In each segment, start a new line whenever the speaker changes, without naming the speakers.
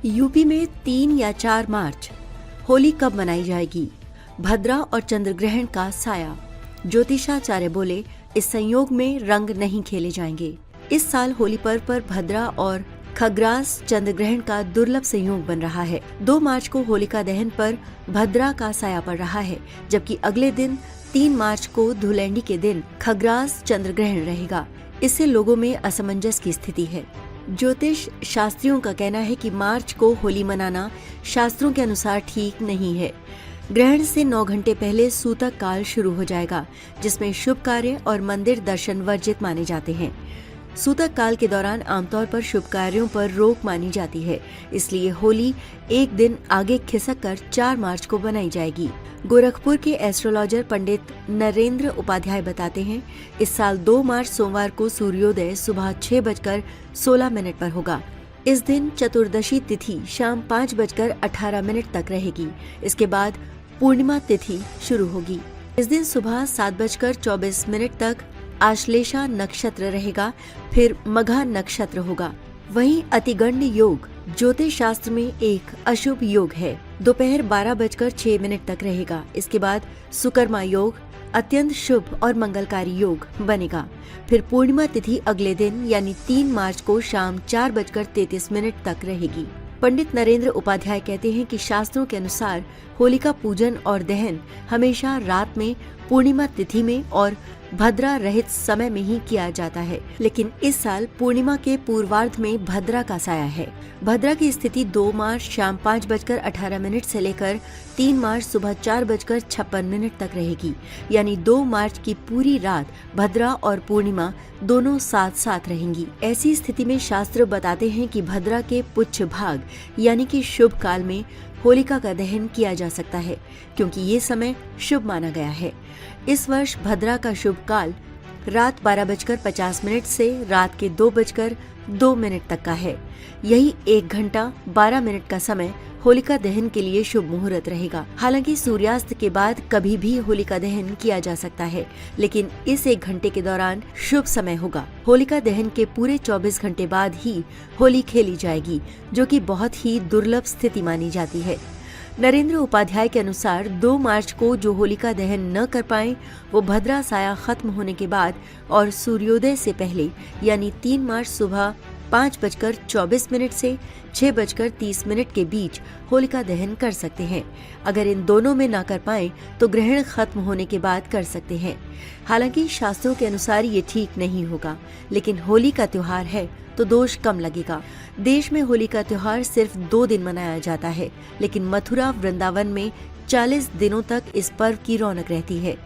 UP में 3 या 4 मार्च होली कब मनाई जाएगी? भद्रा और चंद्र ग्रहण का साया। ज्योतिषाचार्य बोले, इस संयोग में रंग नहीं खेले जाएंगे। इस साल होली पर्व पर भद्रा और खग्रास चंद्र ग्रहण का दुर्लभ संयोग बन रहा है। 2 मार्च को होलिका दहन पर भद्रा का साया पड़ रहा है, जबकि अगले दिन 3 मार्च को धुलेंडी के दिन खग्रास चंद्र ग्रहण रहेगा। इससे लोगों में असमंजस की स्थिति है। ज्योतिष शास्त्रियों का कहना है कि मार्च को होली मनाना शास्त्रों के अनुसार ठीक नहीं है। ग्रहण से 9 घंटे पहले सूतक काल शुरू हो जाएगा, जिसमें शुभ कार्य और मंदिर दर्शन वर्जित माने जाते हैं। सूतक काल के दौरान आमतौर पर शुभ कार्यों पर रोक मानी जाती है, इसलिए होली एक दिन आगे खिसक कर 4 मार्च को बनाई जाएगी। गोरखपुर के एस्ट्रोलॉजर पंडित नरेंद्र उपाध्याय बताते हैं, इस साल 2 मार्च सोमवार को सूर्योदय सुबह 6:16 पर होगा। इस दिन चतुर्दशी तिथि शाम 5:18 तक रहेगी। इसके बाद पूर्णिमा तिथि शुरू होगी। इस दिन सुबह 7:24 तक आश्लेषा नक्षत्र रहेगा, फिर मघा नक्षत्र होगा। वहीं अतिगंड योग ज्योतिष शास्त्र में एक अशुभ योग है, दोपहर 12:06 तक रहेगा। इसके बाद सुकर्मा योग अत्यंत शुभ और मंगलकारी योग बनेगा। फिर पूर्णिमा तिथि अगले दिन यानी 3 मार्च को शाम 4:33 तक रहेगी। पंडित नरेंद्र उपाध्याय कहते हैं कि शास्त्रों के अनुसार होलिका पूजन और दहन हमेशा रात में, पूर्णिमा तिथि में और भद्रा रहित समय में ही किया जाता है, लेकिन इस साल पूर्णिमा के पूर्वार्ध में भद्रा का साया है। भद्रा की स्थिति 2 मार्च शाम 5:18 से लेकर 3 मार्च सुबह 4:56 तक रहेगी, यानी 2 मार्च की पूरी रात भद्रा और पूर्णिमा दोनों साथ साथ रहेंगी। ऐसी स्थिति में शास्त्र बताते हैं कि भद्रा के पुच्छ भाग यानी कि शुभ काल में होलिका का दहन किया जा सकता है, क्योंकि ये समय शुभ माना गया है। इस वर्ष भद्रा का शुभ काल रात 12:50 से रात के 2:02 तक का है। यही 1 घंटा 12 मिनट का समय होलिका दहन के लिए शुभ मुहूर्त रहेगा। हालांकि सूर्यास्त के बाद कभी भी होलिका दहन किया जा सकता है, लेकिन इस 1 घंटे के दौरान शुभ समय होगा। होलिका दहन के पूरे 24 घंटे बाद ही होली खेली जाएगी, जो कि बहुत ही दुर्लभ स्थिति मानी जाती है। नरेंद्र उपाध्याय के अनुसार 2 मार्च को जो होलिका दहन न कर पाए, वो भद्रा साया खत्म होने के बाद और सूर्योदय से पहले यानी 3 मार्च सुबह 5:24 से 6:30 के बीच होलिका दहन कर सकते हैं। अगर इन दोनों में ना कर पाए तो ग्रहण खत्म होने के बाद कर सकते हैं। हालांकि शास्त्रों के अनुसार ये ठीक नहीं होगा, लेकिन होली का त्योहार है तो दोष कम लगेगा। देश में होली का त्योहार सिर्फ 2 दिन मनाया जाता है, लेकिन मथुरा वृंदावन में 40 दिनों तक इस पर्व की रौनक रहती है।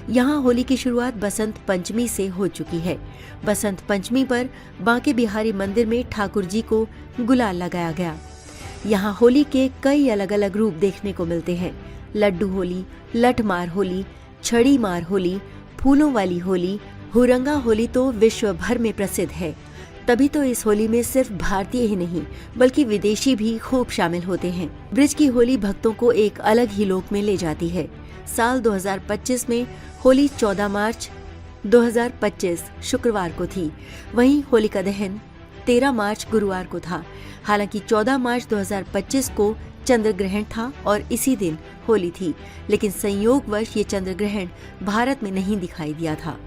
यहाँ होली की शुरुआत बसंत पंचमी से हो चुकी है। बसंत पंचमी पर बांके बिहारी मंदिर में ठाकुर जी को गुलाल लगाया गया। यहाँ होली के कई अलग अलग रूप देखने को मिलते हैं। लड्डू होली, लठमार होली, छड़ी मार होली, फूलों वाली होली, हुरंगा होली तो विश्व भर में प्रसिद्ध है। तभी तो इस होली में सिर्फ भारतीय ही नहीं बल्कि विदेशी भी खूब शामिल होते हैं। ब्रिज की होली भक्तों को एक अलग ही लोक में ले जाती है। साल 2025 में होली 14 मार्च 2025 शुक्रवार को थी, वहीं होलिका दहन 13 मार्च गुरुवार को था। हालांकि 14 मार्च 2025 को चंद्र ग्रहण था और इसी दिन होली थी, लेकिन संयोगवश ये चंद्र ग्रहण भारत में नहीं दिखाई दिया था।